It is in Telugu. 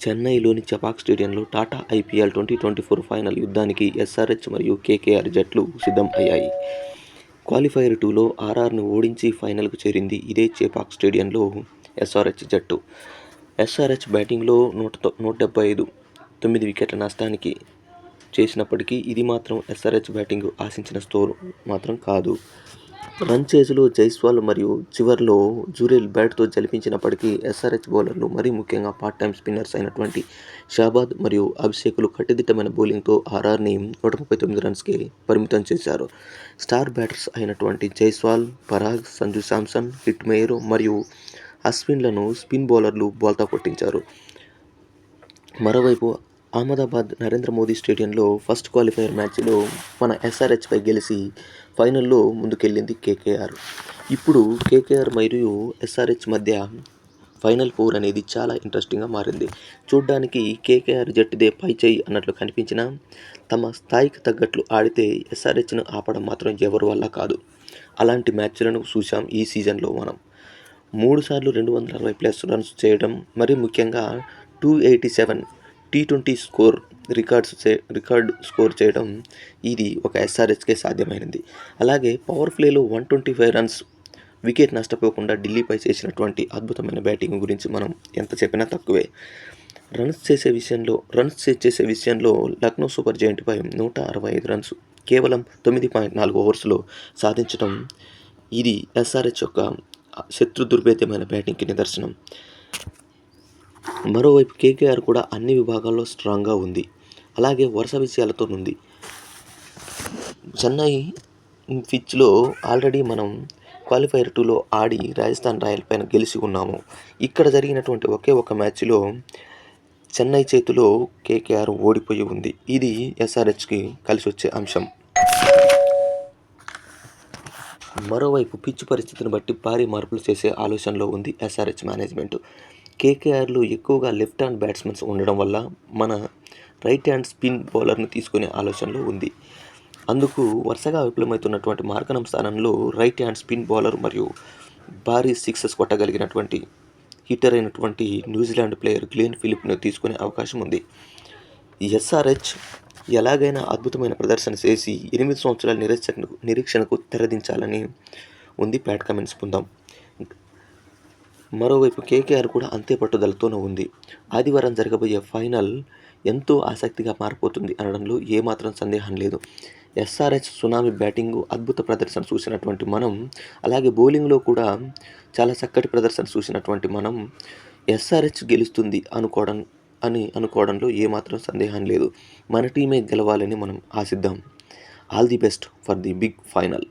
చెన్నైలోని చెపాక్ స్టేడియంలో టాటా ఐపీఎల్ 2024 ఫైనల్ యుద్ధానికి ఎస్ఆర్హెచ్ మరియు కేకేఆర్ జట్లు సిద్ధం అయ్యాయి. క్వాలిఫైర్ 2లో ఆర్ఆర్ను ఓడించి ఫైనల్కు చేరింది ఇదే చెపాక్ స్టేడియంలో ఎస్ఆర్హెచ్ జట్టు. ఎస్ఆర్హెచ్ బ్యాటింగ్లో 175, 9 వికెట్ల నష్టానికి చేసినప్పటికీ ఇది మాత్రం ఎస్ఆర్హెచ్ బ్యాటింగ్ ఆశించిన స్కోరు మాత్రం కాదు. రన్ చేజ్లో జైస్వాల్ మరియు చివర్లో జురేల్ బ్యాట్తో జలిపించినప్పటికీ ఎస్ఆర్హెచ్ బౌలర్లు, మరీ ముఖ్యంగా పార్ట్ టైమ్ స్పిన్నర్స్ అయినటువంటి షాబాద్ మరియు అభిషేక్లు కట్టుదిట్టమైన బౌలింగ్తో ఆర్ఆర్ని 139 రన్స్కే పరిమితం చేశారు. స్టార్ బ్యాటర్స్ అయినటువంటి జైస్వాల్, పరాగ్, సంజు శాంసన్, హిట్మెయిర్ మరియు అశ్విన్లను స్పిన్ బౌలర్లు బోల్తా కొట్టించారు. మరోవైపు అహ్మదాబాద్ నరేంద్ర మోదీ స్టేడియంలో ఫస్ట్ క్వాలిఫైర్ మ్యాచ్లో మన ఎస్ఆర్హెచ్పై గెలిచి ఫైనల్లో ముందుకెళ్లింది కేకేఆర్. ఇప్పుడు కేకేఆర్ మరియు ఎస్ఆర్హెచ్ మధ్య ఫైనల్ 4 అనేది చాలా ఇంట్రెస్టింగ్గా మారింది. చూడ్డానికి కేకేఆర్ జట్టుదే పైచేయి అన్నట్లు కనిపించినా తమ స్థాయికి తగ్గట్లు ఆడితే ఎస్ఆర్హెచ్ను ఆపడం మాత్రం ఎవరి వల్ల కాదు. అలాంటి మ్యాచ్లను చూసాం ఈ సీజన్లో మనం. 3 సార్లు 260+ రన్స్ చేయడం, మరీ ముఖ్యంగా 287 టీ20 స్కోర్ రికార్డ్ స్కోర్ చేయడం ఇది ఒక ఎస్ఆర్హెచ్కే సాధ్యమైనది. అలాగే పవర్ ప్లేలో 125 రన్స్ వికెట్ నష్టపోకుండా ఢిల్లీపై చేసినటువంటి అద్భుతమైన బ్యాటింగ్ గురించి మనం ఎంత చెప్పినా తక్కువే. రన్స్ చేసే విషయంలో లక్నో సూపర్ జెయింట్పై 165 రన్స్ కేవలం 9.4 ఓవర్స్లో సాధించడం ఇది ఎస్ఆర్హెచ్ యొక్క శత్రు దుర్భేద్యమైన బ్యాటింగ్కి నిదర్శనం. మరోవైపు కేకేఆర్ కూడా అన్ని విభాగాల్లో స్ట్రాంగ్గా ఉంది. అలాగే వరుస విజయాలతో ఉంది. చెన్నై పిచ్లో ఆల్రెడీ మనం క్వాలిఫైర్ 2లో ఆడి రాజస్థాన్ రాయల్ పైన గెలిచి ఉన్నాము. ఇక్కడ జరిగినటువంటి ఒకే ఒక మ్యాచ్లో చెన్నై చేతిలో కేకేఆర్ ఓడిపోయి ఉంది. ఇది ఎస్ఆర్హెచ్కి కలిసి వచ్చే అంశం. మరోవైపు పిచ్ పరిస్థితిని బట్టి భారీ మార్పులు చేసే ఆలోచనలో ఉంది ఎస్ఆర్హెచ్ మేనేజ్మెంట్. కేకేఆర్లో ఎక్కువగా లెఫ్ట్ హ్యాండ్ బ్యాట్స్మెన్స్ ఉండడం వల్ల మన రైట్ హ్యాండ్ స్పిన్ బౌలర్ని తీసుకునే ఆలోచనలో ఉంది. అందుకు వరుసగా విఫలమవుతున్నటువంటి మార్కనం స్థానంలో రైట్ హ్యాండ్ స్పిన్ బౌలర్ మరియు భారీ సిక్సెస్ కొట్టగలిగినటువంటి హిట్టర్ అయినటువంటి న్యూజిలాండ్ ప్లేయర్ గ్లెన్ ఫిలిప్ను తీసుకునే అవకాశం ఉంది. ఎస్ఆర్హెచ్ ఎలాగైనా అద్భుతమైన ప్రదర్శన చేసి 8 సంవత్సరాల నిరీక్షణకు తెరదించాలని ఉంది ప్యాట్ కమిన్స్ బృందం. మరోవైపు కేకేఆర్ కూడా అంతే పట్టుదలతోనే ఉంది. ఆదివారం జరగబోయే ఫైనల్ ఎంతో ఆసక్తిగా మారిపోతుంది అనడంలో ఏమాత్రం సందేహం లేదు. ఎస్ఆర్హెచ్ సునామీ బ్యాటింగ్ అద్భుత ప్రదర్శన చూసినటువంటి మనం, అలాగే బౌలింగ్లో కూడా చాలా చక్కటి ప్రదర్శన చూసినటువంటి మనం ఎస్ఆర్హెచ్ గెలుస్తుంది అనుకోవడంలో ఏమాత్రం సందేహం లేదు. మన టీమే గెలవాలని మనం ఆశిద్దాం. All the best for the big final.